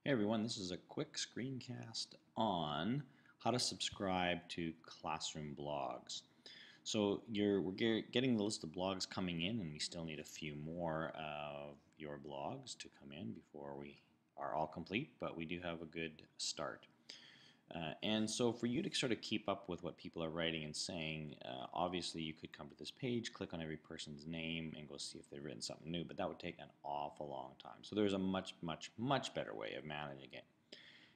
Hey everyone, this is a quick screencast on how to subscribe to classroom blogs. So we're getting the list of blogs coming in, and we still need a few more of your blogs to come in before we are all complete, but we do have a good start. And so for you to sort of keep up with what people are writing and saying, obviously you could come to this page, click on every person's name, and go see if they've written something new, but that would take an awful long time. So there's a much better way of managing it.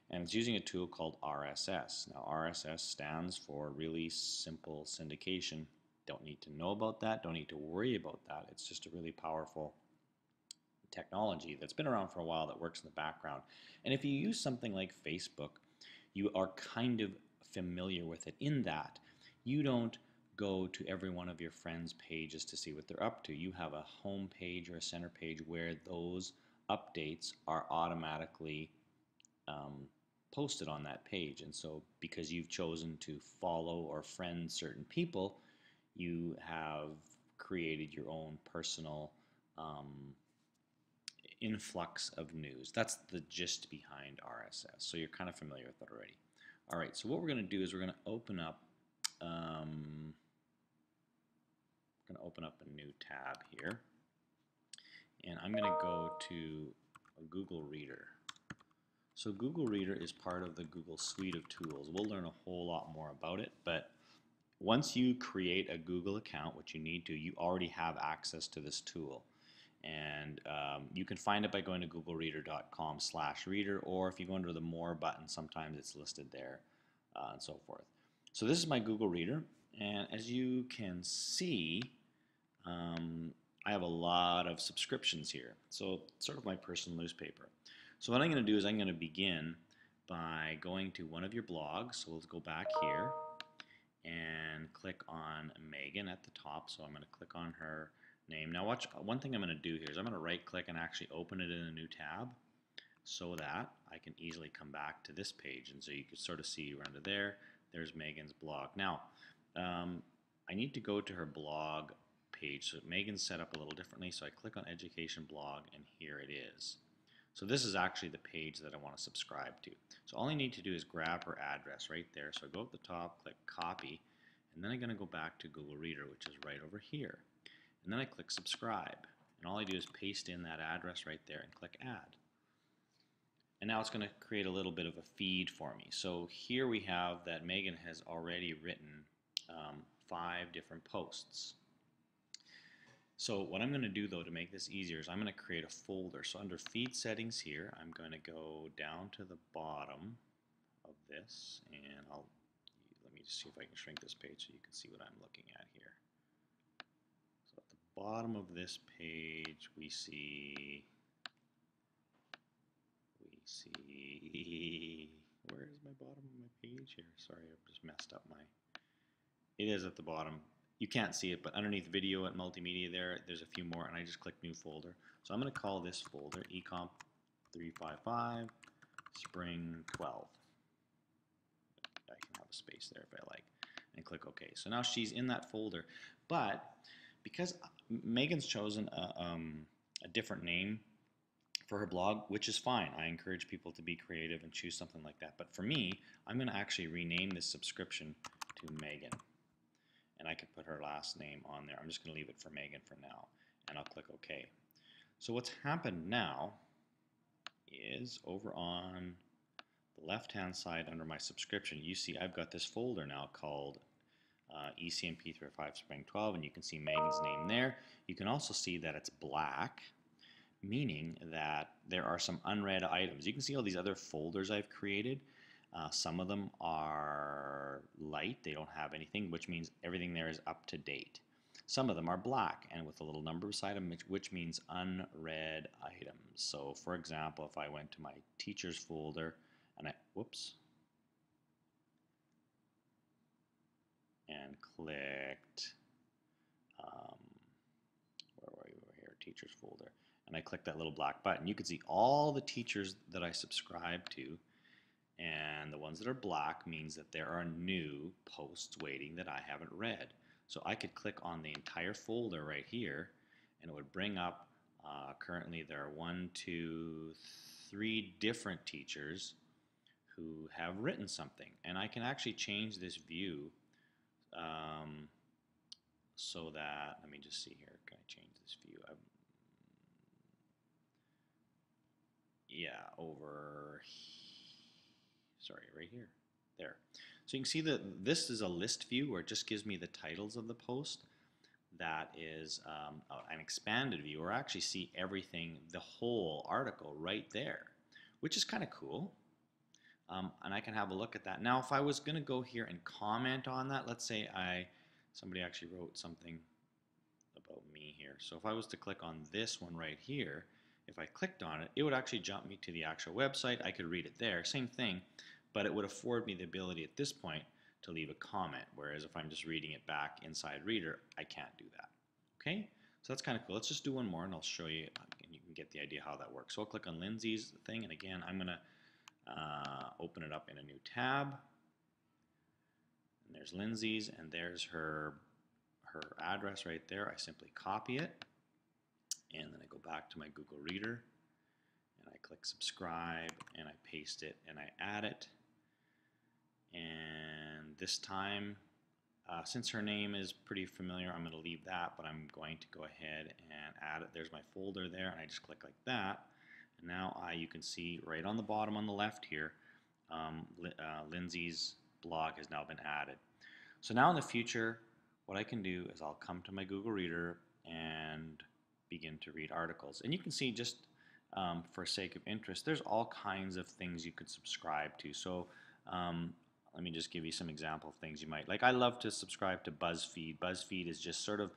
And it's using a tool called RSS. Now RSS stands for Really Simple Syndication. Don't need to know about that, don't need to worry about that. It's just a really powerful technology that's been around for a while that works in the background. And if you use something like Facebook, you are kind of familiar with it in that you don't go to every one of your friends' pages to see what they're up to. You have a home page or a center page where those updates are automatically posted on that page. And so because you've chosen to follow or friend certain people, you have created your own personal influx of news. That's the gist behind RSS. So you're kind of familiar with that already. All right, so what we're going to do is we're going to open up a new tab here, and I'm going to go to a Google Reader. So Google Reader is part of the Google suite of tools. We'll learn a whole lot more about it, but once you create a Google account, which you need to, you already have access to this tool. And you can find it by going to googlereader.com/reader, or if you go under the More button, sometimes it's listed there, and so forth. So this is my Google Reader, and as you can see, I have a lot of subscriptions here. So it's sort of my personal newspaper. So what I'm going to do is I'm going to begin by going to one of your blogs. So let's go back here and click on Megan at the top. So I'm going to click on her name. Now watch, one thing I'm going to do here is I'm going to right click and actually open it in a new tab so that I can easily come back to this page. And so you can sort of see right under there, there's Megan's blog. Now I need to go to her blog page. So Megan's set up a little differently. So I click on Education Blog, and here it is. So this is actually the page that I want to subscribe to. So all I need to do is grab her address right there. So I go up the top, click copy, and then I'm going to go back to Google Reader, which is right over here. And then I click subscribe. And all I do is paste in that address right there and click add. And now it's going to create a little bit of a feed for me. So here we have that Megan has already written 5 different posts. So what I'm going to do though to make this easier is I'm going to create a folder. So under feed settings here, I'm going to go down to the bottom of this, and let me just see if I can shrink this page so you can see what I'm looking at here. So at the bottom of this page we see where is my bottom of my page here? Sorry, I've just messed up it is at the bottom. You can't see it, but underneath video and multimedia there's a few more, and I just click new folder. So I'm going to call this folder Ecomp 355 Spring 12. I can have a space there if I like, and click OK. So now she's in that folder, but because Megan's chosen a different name for her blog, which is fine. I encourage people to be creative and choose something like that. But for me, I'm going to actually rename this subscription to Megan. And I could put her last name on there. I'm just going to leave it for Megan for now, and I'll click OK. So what's happened now is over on the left-hand side under my subscription, you see I've got this folder now called ECMP 355 Spring 12, and you can see Megan's name there. You can also see that it's black, meaning that there are some unread items. You can see all these other folders I've created. Some of them are light, they don't have anything, which means everything there is up to date. Some of them are black and with a little number beside them, which means unread items. So for example, if I went to my teachers folder and and clicked, where were we? Over here, teachers folder, and I clicked that little black button, you can see all the teachers that I subscribe to. And the ones that are black means that there are new posts waiting that I haven't read. So I could click on the entire folder right here, and it would bring up, currently there are 1, 2, 3 different teachers who have written something. And I can actually change this view um, so that, let me just see here, can I change this view? Yeah, over, sorry, right here, there. So you can see that this is a list view where it just gives me the titles of the post. That is an expanded view, or actually see everything, the whole article right there, which is kind of cool. And I can have a look at that. Now, if I was going to go here and comment on that, let's say somebody actually wrote something about me here. So if I was to click on this one right here, if I clicked on it, it would actually jump me to the actual website. I could read it there, same thing, but it would afford me the ability at this point to leave a comment, whereas if I'm just reading it back inside Reader, I can't do that. Okay, so that's kind of cool. Let's just do one more and I'll show you, and you can get the idea how that works. So I'll click on Lindsay's thing, and again, I'm going to open it up in a new tab. And there's Lindsay's, and there's her address right there. I simply copy it, and then I go back to my Google Reader, and I click subscribe, and I paste it, and I add it. And this time, since her name is pretty familiar, I'm going to leave that, but I'm going to go ahead and add it. There's my folder there, and I just click like that. And now you can see right on the bottom on the left here, Lindsay's blog has now been added. So now in the future, what I can do is I'll come to my Google Reader and begin to read articles. And you can see, just for sake of interest, there's all kinds of things you could subscribe to. So let me just give you some example of things you might like. I love to subscribe to BuzzFeed. BuzzFeed is just sort of,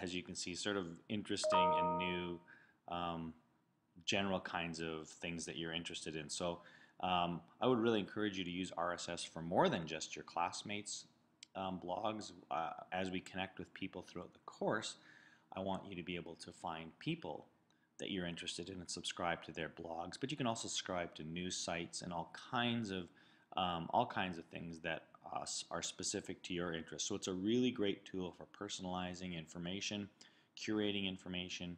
as you can see, sort of interesting and new general kinds of things that you're interested in. So I would really encourage you to use RSS for more than just your classmates' blogs. As we connect with people throughout the course, I want you to be able to find people that you're interested in and subscribe to their blogs. But you can also subscribe to news sites and all kinds of things that are specific to your interests. So it's a really great tool for personalizing information, curating information,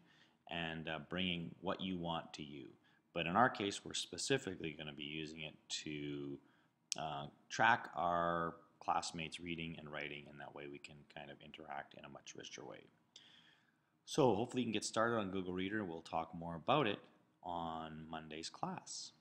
and bringing what you want to you. But in our case, we're specifically going to be using it to track our classmates' reading and writing, and that way we can kind of interact in a much richer way. So hopefully you can get started on Google Reader. We'll talk more about it on Monday's class.